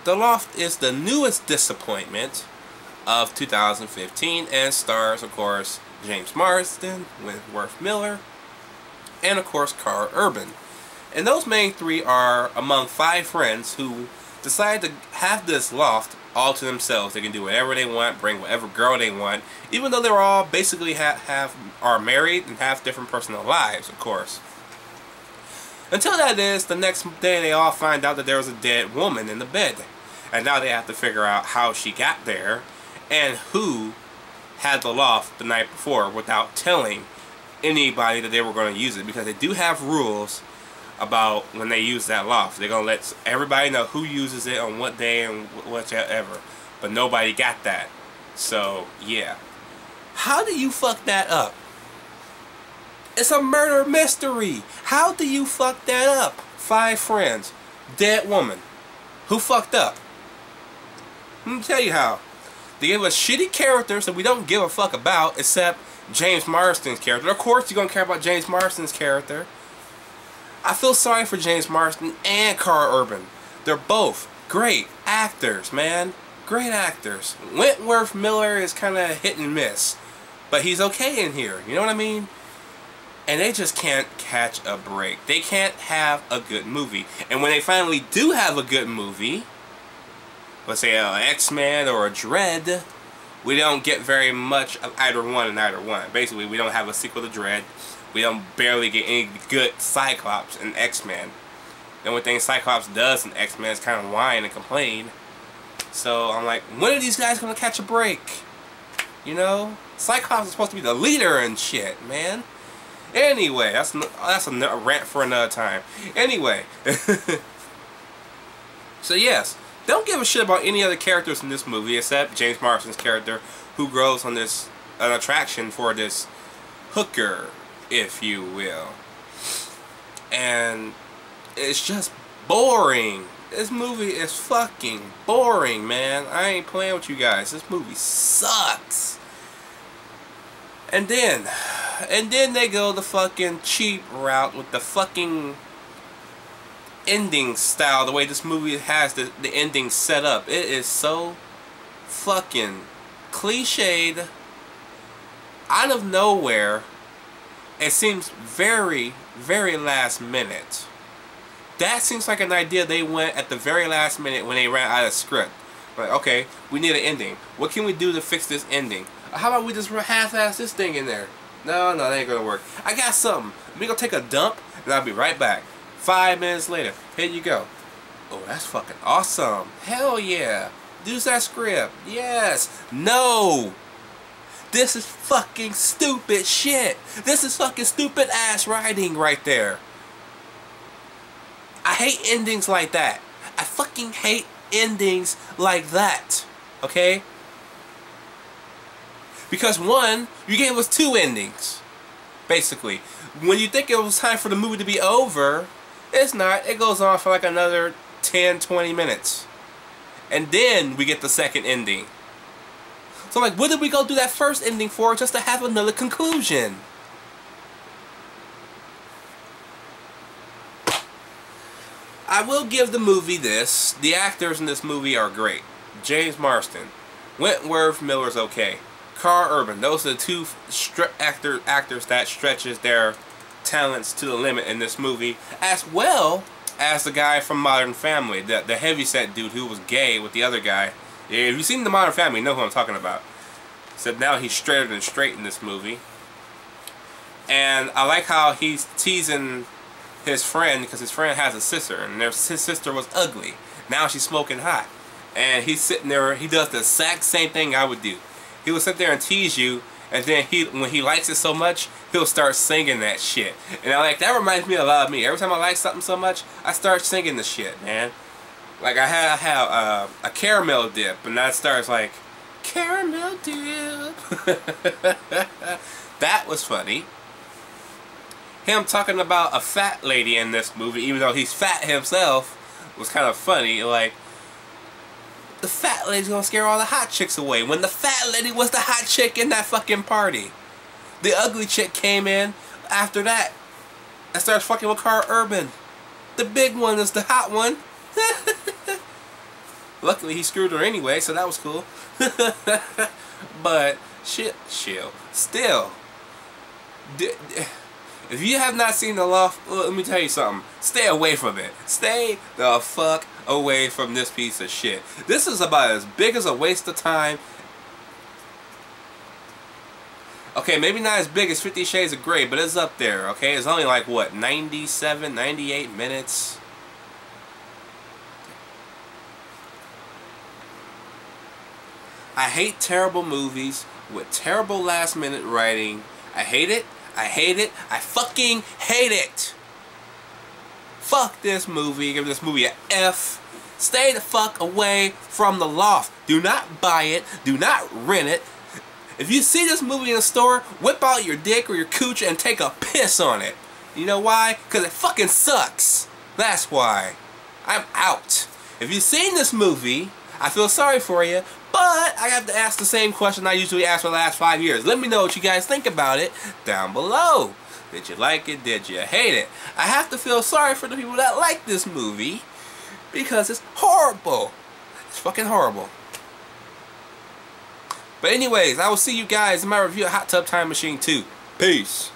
The Loft is the newest disappointment of 2015 and stars, of course, James Marsden, Wentworth Miller, and of course Karl Urban. And those main three are among 5 friends who decided to have this loft all to themselves. They can do whatever they want, bring whatever girl they want, even though they're all basically are married and have different personal lives, of course. Until that is, the next day they all find out that there was a dead woman in the bed. And now they have to figure out how she got there and who had the loft the night before without telling anybody that they were going to use it, because they do have rules about when they use that loft. They're going to let everybody know who uses it on what day and whatever. But nobody got that. So, yeah. How do you fuck that up? It's a murder mystery. How do you fuck that up? 5 friends. Dead woman. Who fucked up? Let me tell you how. They gave us shitty characters that we don't give a fuck about, except James Marsden's character. Of course you're going to care about James Marsden's character. I feel sorry for James Marsden and Karl Urban. They're both great actors, man. Great actors. Wentworth Miller is kind of hit and miss, but he's okay in here. You know what I mean? And they just can't catch a break. They can't have a good movie. And when they finally do have a good movie, let's say an X-Men or a Dredd, we don't get very much of either one and either one. Basically, we don't have a sequel to Dredd. We don't barely get any good Cyclops in X-Men. The only thing Cyclops does in X-Men is kind of whine and complain. So I'm like, when are these guys going to catch a break? You know? Cyclops is supposed to be the leader and shit, man. Anyway, that's a rant for another time. Anyway. So yes, don't give a shit about any other characters in this movie except James Marsden's character, who grows on an attraction for this hooker, if you will. And it's just boring. This movie is fucking boring, man. I ain't playing with you guys. This movie sucks. And then they go the fucking cheap route with the fucking ending style, the way this movie has the ending set up. It is so fucking cliched, out of nowhere. It seems very, very last minute. That seems like an idea they went at the very last minute when they ran out of script. Like, okay, we need an ending. What can we do to fix this ending? How about we just half-ass this thing in there? No, that ain't gonna work. I got something. We gonna take a dump, and I'll be right back. 5 minutes later, here you go. Oh, that's fucking awesome. Hell yeah. Use that script. Yes. No. This is fucking stupid shit. This is fucking stupid ass writing right there. I hate endings like that. I fucking hate endings like that. Okay? Because one, you gave us 2 endings. Basically. When you think it was time for the movie to be over, it's not. It goes on for like another 10-20 minutes. And then we get the second ending. So I'm like, what did we go do that first ending for, just to have another conclusion? I will give the movie this. The actors in this movie are great. James Marsden. Wentworth Miller's okay. Karl Urban. Those are the 2 actors that stretches their talents to the limit in this movie, as well as the guy from Modern Family, the heavyset dude who was gay with the other guy. If you've seen the Modern Family, you know who I'm talking about. So now he's straighter than straight in this movie. And I like how he's teasing his friend, because his friend has a sister, and his sister was ugly. Now she's smoking hot. And he's sitting there, he does the exact same thing I would do. He will sit there and tease you, and then when he likes it so much, he'll start singing that shit. And that reminds me a lot of me. Every time I like something so much, I start singing the shit, man. Like I have a caramel dip, and that starts like, caramel dip. That was funny. Him talking about a fat lady in this movie, even though he's fat himself, was kind of funny. Like, the fat lady's gonna scare all the hot chicks away, when the fat lady was the hot chick in that fucking party. The ugly chick came in after that and starts fucking with Karl Urban. The big one is the hot one. Luckily, he screwed her anyway, so that was cool. But, chill. Still, if you have not seen The Loft, let me tell you something. Stay away from it. Stay the fuck away from this piece of shit. This is about as big as a waste of time. Okay, maybe not as big as 50 Shades of Grey, but it's up there, okay? It's only like, what, 97, 98 minutes? I hate terrible movies with terrible last-minute writing. I hate it. I hate it. I fucking hate it. Fuck this movie. Give this movie an F. Stay the fuck away from The Loft. Do not buy it. Do not rent it. If you see this movie in a store, whip out your dick or your cooch and take a piss on it. You know why? Because it fucking sucks. That's why. I'm out. If you've seen this movie, I feel sorry for you, but I have to ask the same question I usually ask for the last 5 years. Let me know what you guys think about it down below. Did you like it? Did you hate it? I have to feel sorry for the people that like this movie because it's horrible. It's fucking horrible. But anyways, I will see you guys in my review of Hot Tub Time Machine 2. Peace.